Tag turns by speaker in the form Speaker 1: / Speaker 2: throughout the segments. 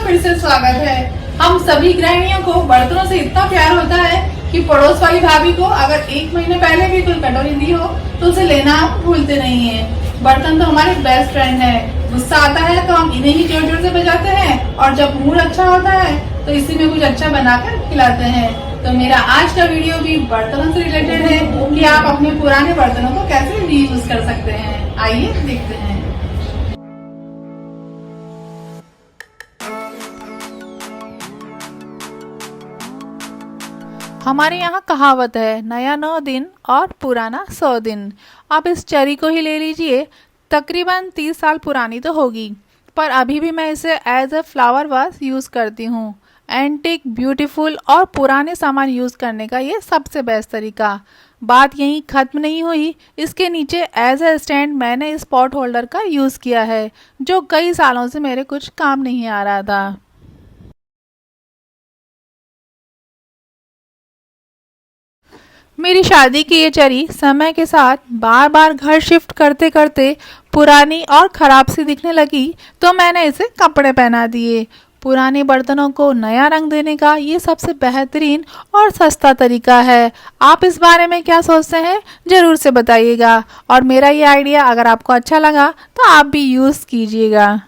Speaker 1: फिर से स्वागत है। हम सभी गृहिणियों को बर्तनों से इतना प्यार होता है कि पड़ोस वाली भाभी को अगर 1 महीने पहले भी कोई कटोरी दी हो तो उसे लेना हम भूलते नहीं है। बर्तन तो हमारे बेस्ट फ्रेंड है। गुस्सा आता है तो हम इन्हें ही जोर जोर से बजाते हैं और जब मूड अच्छा होता है तो इसी में कुछ अच्छा बनाकर खिलाते हैं। तो मेरा आज का वीडियो भी बर्तनों से रिलेटेड है कि आप अपने पुराने बर्तनों को कैसे रीयूज कर सकते हैं। आइए देखते हैं। हमारे यहाँ कहावत है, नया 9 दिन और पुराना 100 दिन। आप इस चेरी को ही ले लीजिए, तकरीबन 30 साल पुरानी तो होगी, पर अभी भी मैं इसे as a flower vase use करती हूँ। एंटिक, ब्यूटीफुल और पुराने सामान यूज़ करने का ये सबसे बेस्ट तरीका। बात यहीं ख़त्म नहीं हुई, इसके नीचे एज अ स्टैंड मैंने इस पॉट होल्डर का यूज़ किया है, जो कई सालों से मेरे कुछ काम नहीं आ रहा था। मेरी शादी की ये चेरी समय के साथ बार बार घर शिफ्ट करते करते पुरानी और ख़राब सी दिखने लगी, तो मैंने इसे कपड़े पहना दिए। पुराने बर्तनों को नया रंग देने का ये सबसे बेहतरीन और सस्ता तरीका है। आप इस बारे में क्या सोचते हैं, ज़रूर से बताइएगा। और मेरा ये आइडिया अगर आपको अच्छा लगा तो आप भी यूज़ कीजिएगा।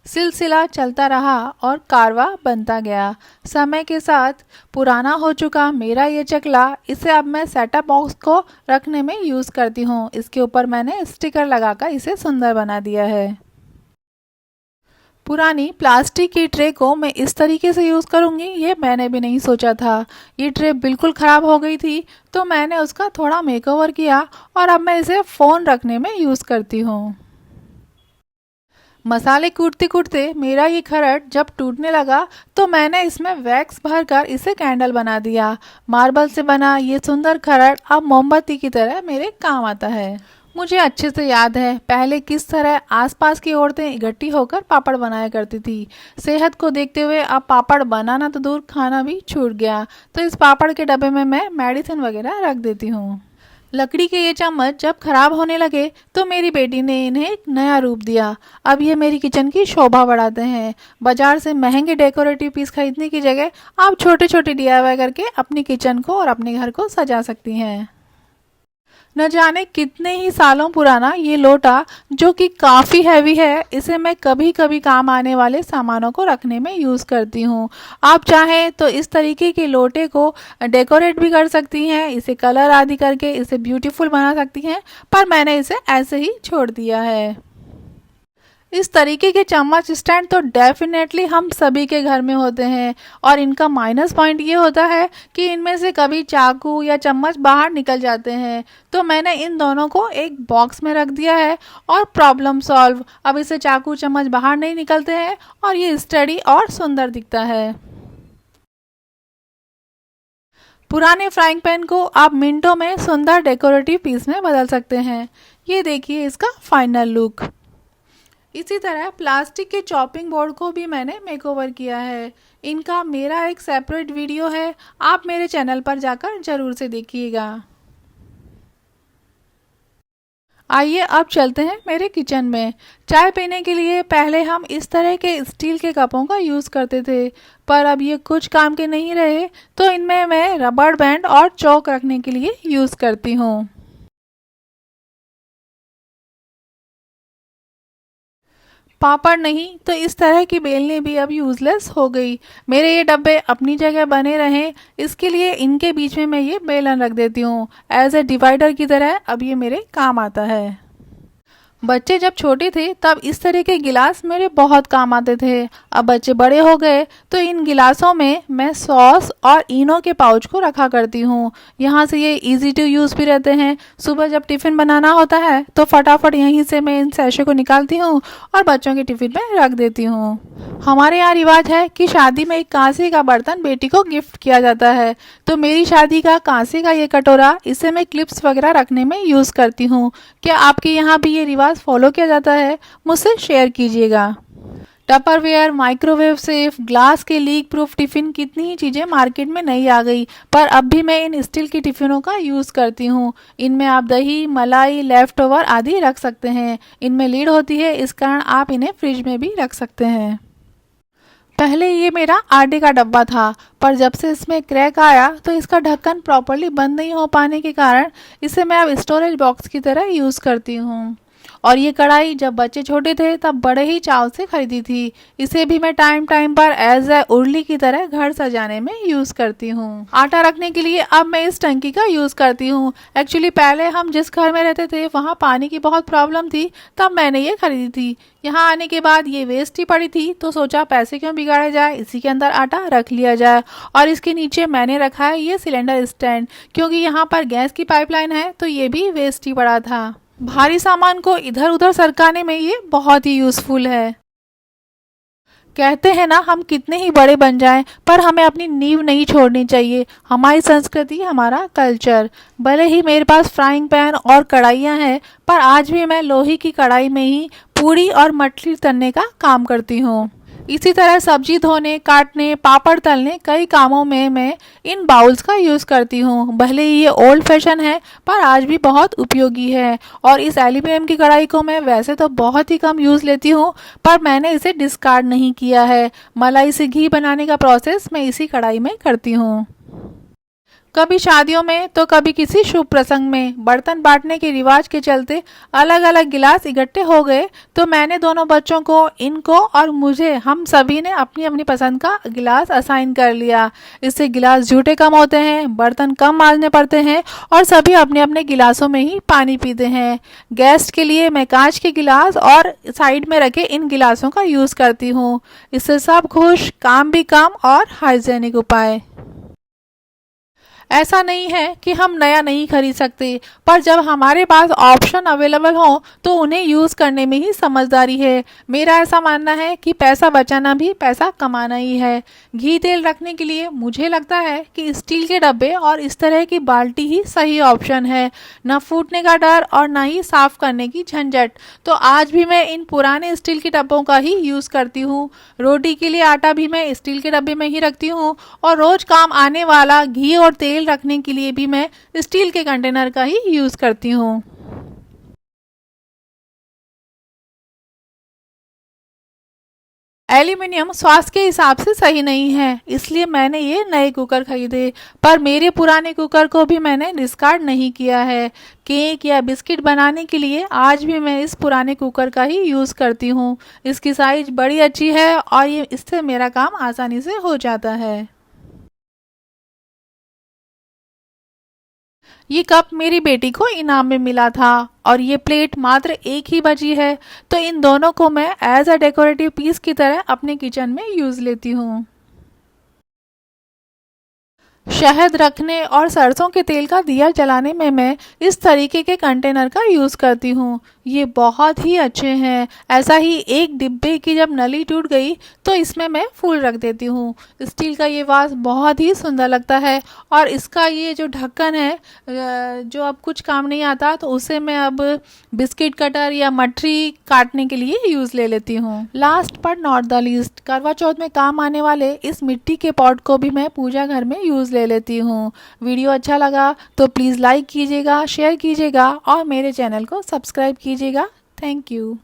Speaker 1: सिलसिला चलता रहा और कारवा बनता गया। समय के साथ पुराना हो चुका मेरा ये चकला, इसे अब मैं सेटअप बॉक्स को रखने में यूज़ करती हूँ। इसके ऊपर मैंने स्टिकर लगाकर इसे सुंदर बना दिया है। पुरानी प्लास्टिक की ट्रे को मैं इस तरीके से यूज़ करूँगी, ये मैंने भी नहीं सोचा था। ये ट्रे बिल्कुल ख़राब हो गई थी, तो मैंने उसका थोड़ा मेकओवर किया और अब मैं इसे फ़ोन रखने में यूज़ करती हूँ। मसाले कूटते कूटते मेरा ये खरट जब टूटने लगा तो मैंने इसमें वैक्स भरकर इसे कैंडल बना दिया। मार्बल से बना ये सुंदर खरट अब मोमबत्ती की तरह मेरे काम आता है। मुझे अच्छे से याद है पहले किस तरह आसपास की औरतें इकट्ठी होकर पापड़ बनाया करती थी। सेहत को देखते हुए अब पापड़ बनाना तो दूर, खाना भी छूट गया। तो इस पापड़ के डब्बे में मैं मेडिसिन वगैरह रख देती हूँ। लकड़ी के ये चम्मच जब खराब होने लगे तो मेरी बेटी ने इन्हें एक नया रूप दिया। अब ये मेरी किचन की शोभा बढ़ाते हैं। बाजार से महंगे डेकोरेटिव पीस खरीदने की जगह आप छोटे छोटे DIY करके अपनी किचन को और अपने घर को सजा सकती हैं। न जाने कितने ही सालों पुराना ये लोटा, जो कि काफ़ी हैवी है, इसे मैं कभी कभी काम आने वाले सामानों को रखने में यूज़ करती हूँ। आप चाहें तो इस तरीके के लोटे को डेकोरेट भी कर सकती हैं, इसे कलर आदि करके इसे ब्यूटीफुल बना सकती हैं, पर मैंने इसे ऐसे ही छोड़ दिया है। इस तरीके के चम्मच स्टैंड तो डेफिनेटली हम सभी के घर में होते हैं, और इनका माइनस पॉइंट ये होता है कि इनमें से कभी चाकू या चम्मच बाहर निकल जाते हैं। तो मैंने इन दोनों को एक बॉक्स में रख दिया है और प्रॉब्लम सॉल्व। अब इसे चाकू चम्मच बाहर नहीं निकलते हैं और ये स्टडी और सुंदर दिखता है। पुराने फ्राइंग पैन को आप मिनटों में सुंदर डेकोरेटिव पीस में बदल सकते हैं। ये देखिए इसका फाइनल लुक। इसी तरह प्लास्टिक के चॉपिंग बोर्ड को भी मैंने मेकओवर किया है। इनका मेरा एक सेपरेट वीडियो है, आप मेरे चैनल पर जाकर जरूर से देखिएगा। आइए अब चलते हैं मेरे किचन में। चाय पीने के लिए पहले हम इस तरह के स्टील के कपों का यूज़ करते थे, पर अब ये कुछ काम के नहीं रहे, तो इनमें मैं रबड़ बैंड और चौक रखने के लिए यूज़ करती हूँ। पापड़ नहीं तो इस तरह की बेलनी भी अब यूज़लेस हो गई। मेरे ये डब्बे अपनी जगह बने रहें, इसके लिए इनके बीच में मैं ये बेलन रख देती हूँ। एज ए डिवाइडर की तरह अब ये मेरे काम आता है। बच्चे जब छोटे थे तब इस तरह के गिलास मेरे बहुत काम आते थे। अब बच्चे बड़े हो गए तो इन गिलासों में मैं सॉस और इनो के पाउच को रखा करती हूँ। यहाँ से ये इजी टू यूज़ भी रहते हैं। सुबह जब टिफ़िन बनाना होता है तो फटाफट यहीं से मैं इन सैशे को निकालती हूँ और बच्चों के टिफ़िन में रख देती हूँ। हमारे यहाँ रिवाज है कि शादी में एक कांसे का बर्तन बेटी को गिफ्ट किया जाता है, तो मेरी शादी का कांसे का ये कटोरा, इसे मैं क्लिप्स वगैरह रखने में यूज़ करती हूँ। क्या आपके यहाँ भी ये रिवाज फॉलो किया जाता है? मुझसे शेयर कीजिएगा। टपरवेयर, माइक्रोवेव सेफ, ग्लास के लीक प्रूफ टिफ़िन, कितनी ही चीज़ें मार्केट में नई आ गई, पर अब भी मैं इन स्टील की टिफ़िनों का यूज़ करती हूँ। इनमें आप दही, मलाई, लेफ्ट ओवर आदि रख सकते हैं। इनमें लीड होती है, इस कारण आप इन्हें फ्रिज में भी रख सकते हैं। पहले ये मेरा आटे का डब्बा था, पर जब से इसमें क्रैक आया तो इसका ढक्कन प्रॉपरली बंद नहीं हो पाने के कारण इसे मैं अब स्टोरेज बॉक्स की तरह यूज़ करती हूँ। और ये कढ़ाई जब बच्चे छोटे थे तब बड़े ही चाव से खरीदी थी। इसे भी मैं टाइम टाइम पर एज ए उर्ली की तरह घर सजाने में यूज़ करती हूँ। आटा रखने के लिए अब मैं इस टंकी का यूज़ करती हूँ। एक्चुअली पहले हम जिस घर में रहते थे वहाँ पानी की बहुत प्रॉब्लम थी, तब मैंने ये खरीदी थी। यहाँ आने के बाद ये वेस्ट ही पड़ी थी तो सोचा पैसे क्यों बिगाड़े जाए, इसी के अंदर आटा रख लिया जाए। और इसके नीचे मैंने रखा है ये सिलेंडर स्टैंड, क्योंकि यहाँ पर गैस की पाइपलाइन है तो ये भी वेस्ट ही पड़ा था। भारी सामान को इधर उधर सरकाने में ये बहुत ही यूज़फुल है। कहते हैं ना, हम कितने ही बड़े बन जाएं पर हमें अपनी नींव नहीं छोड़नी चाहिए। हमारी संस्कृति, हमारा कल्चर। भले ही मेरे पास फ्राइंग पैन और कढ़ाइयाँ हैं, पर आज भी मैं लोहे की कढ़ाई में ही पूड़ी और मठली तलने का काम करती हूँ। इसी तरह सब्जी धोने, काटने, पापड़ तलने कई कामों में मैं इन बाउल्स का यूज़ करती हूँ। भले ही ये ओल्ड फैशन है पर आज भी बहुत उपयोगी है। और इस एल्यूमीनियम की कढ़ाई को मैं वैसे तो बहुत ही कम यूज़ लेती हूँ, पर मैंने इसे डिस्कार्ड नहीं किया है। मलाई से घी बनाने का प्रोसेस मैं इसी कढ़ाई में करती हूँ। कभी शादियों में तो कभी किसी शुभ प्रसंग में बर्तन बांटने के रिवाज के चलते अलग अलग गिलास इकट्ठे हो गए, तो मैंने दोनों बच्चों को, इनको और मुझे, हम सभी ने अपनी अपनी पसंद का गिलास असाइन कर लिया। इससे गिलास झूठे कम होते हैं, बर्तन कम मांजने पड़ते हैं और सभी अपने अपने गिलासों में ही पानी पीते हैं। गेस्ट के लिए मैं कांच के गिलास और साइड में रखे इन गिलासों का यूज़ करती हूँ। इससे सब खुश, काम भी कम और हाइजेनिक उपाय। ऐसा नहीं है कि हम नया नहीं खरीद सकते, पर जब हमारे पास ऑप्शन अवेलेबल हो तो उन्हें यूज़ करने में ही समझदारी है। मेरा ऐसा मानना है कि पैसा बचाना भी पैसा कमाना ही है। घी तेल रखने के लिए मुझे लगता है कि स्टील के डब्बे और इस तरह की बाल्टी ही सही ऑप्शन है। न फूटने का डर और न ही साफ करने की झंझट। तो आज भी मैं इन पुराने स्टील के डब्बों का ही यूज़ करती हूँ। रोटी के लिए आटा भी मैं स्टील के डब्बे में ही रखती हूँ और रोज काम आने वाला घी और तेल रखने के लिए भी मैं स्टील के कंटेनर का ही यूज़ करती हूँ। एल्यूमिनियम स्वास्थ्य के हिसाब से सही नहीं है, इसलिए मैंने ये नए कुकर खरीदे। पर मेरे पुराने कुकर को भी मैंने डिस्कार्ड नहीं किया है। केक या बिस्किट बनाने के लिए आज भी मैं इस पुराने कुकर का ही यूज़ करती हूँ। इसकी साइज बड़ी अच्छी है और ये इससे मेरा काम आसानी से हो जाता है। ये कप मेरी बेटी को इनाम में मिला था और ये प्लेट मात्र एक ही बची है, तो इन दोनों को मैं एज अ डेकोरेटिव पीस की तरह अपने किचन में यूज़ लेती हूँ। शहद रखने और सरसों के तेल का दिया जलाने में मैं इस तरीके के कंटेनर का यूज़ करती हूँ। ये बहुत ही अच्छे हैं। ऐसा ही एक डिब्बे की जब नली टूट गई तो इसमें मैं फूल रख देती हूँ। स्टील का ये वास बहुत ही सुंदर लगता है और इसका ये जो ढक्कन है जो अब कुछ काम नहीं आता, तो उसे मैं अब बिस्किट कटर या मठरी काटने के लिए यूज़ ले लेती हूँ। Last but not the least, करवा चौथ में काम आने वाले इस मिट्टी के पॉट को भी मैं पूजा घर में यूज़ ले लेती हूँ। वीडियो अच्छा लगा तो प्लीज़ लाइक कीजिएगा, शेयर कीजिएगा और मेरे चैनल को सब्सक्राइब कीजिएगा। Thank you.